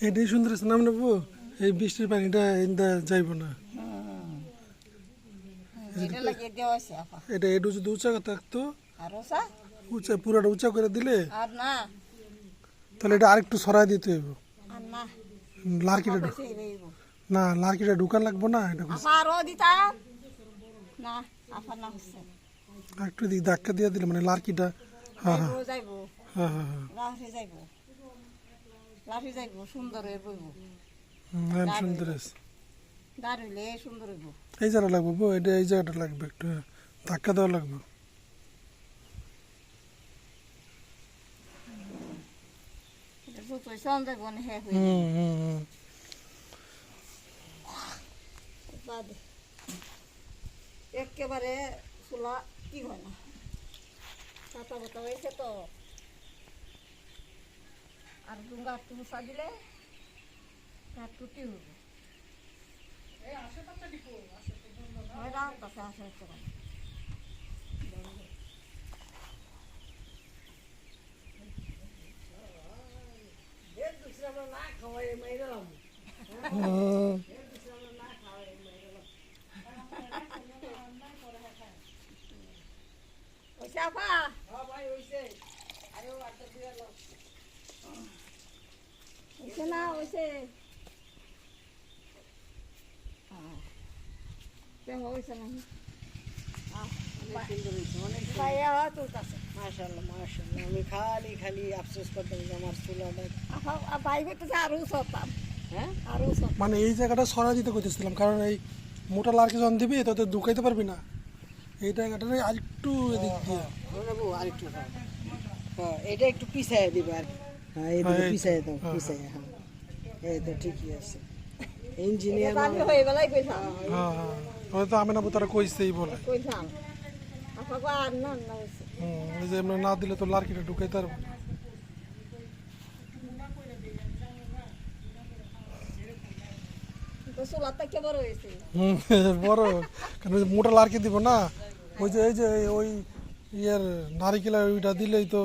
এটাই সুন্দর আছে নাম নেবো। এই বৃষ্টির পানিটা এনদা যাইব না। এটা একটু যদি উঁচা থাকতো, উঁচা পুরাটা উঁচা করে দিলে তাহলে এটা আরেকটু ছড়াই দিতে হইব। লার্কিটা না, লার্কিটা ঢুকান লাগবো না। এটা একটু দিক ধাক্কা দিয়ে দিলে মানে লার্কিটা। হ্যাঁ হ্যাঁ হ্যাঁ হ্যাঁ সুন্দর সুন্দর আছে। দাঁড়িয়ে সুন্দর হইব। এই জায়গা লাগবো বউ, এটা এই জায়গাটা লাগবে, একটু ধাক্কা দেওয়া লাগবে। একেবারে চুলা কি হয় না, কাঁচা বাতা হয়েছে তো। আর ডুঙ্গা একটু মুসা দিলে তার টুটি হইব। না হয়েছে হয়েছে না। আমি খালি খালি আফসোস করতাম যে আমার চুলাটা ভাই হইতেছে আরো সরতাম। হ্যাঁ আরো মানে এই জায়গাটা সরা দিতে করতেছিলাম, কারণ এই মোটা লার্কি যখন দিবি তাতে ঢুকাইতে পারবি না। এই জায়গাটা আরেকটু এদিক দিয়ে আরেকটু এটা একটু পিছাই দিবে আর হ্যাঁ এইদিকে পিছাই দাও, পিছাই। হ্যাঁ এই তো ঠিকই আছে। ইঞ্জিনিয়ার হয়ে গেলাই কইতাম। হ্যাঁ হ্যাঁ হয়তো আমি না তারা কইছেই বলে কইতাম আপা আর না না হইছে। এই যে আমরা না দিলে তো লার্কিটা ঢুকাইতে পারবো না। তো চুলাটা কে বড় হয়েছে। বড় কারণ মোটা লার্কি দিব না, ওই যে এই যে ওই ইয়ার নারিকেলের ওইটা দিলেই তো।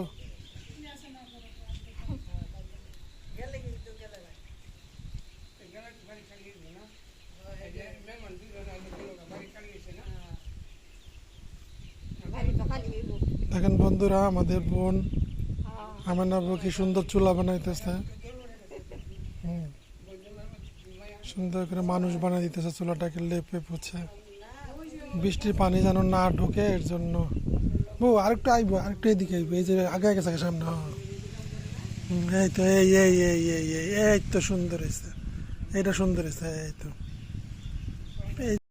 দেখেন বন্ধুরা, আমাদের বোন আমার না কি সুন্দর চুলা বানাইতেছে। সুন্দর করে মানুষ বানিয়ে দিতেছে, চুলাটাকে লেপে পুছে। বৃষ্টির পানি যেন না ঢোকে এর জন্য। ও আরেকটু আইবো, আরেকটু এদিকে আইবো, এই যে আগে আগে থাকে সামনে। এই তো এই এই এই এই এই তো সুন্দর হয়েছে, এইটা সুন্দর হয়েছে। এই তো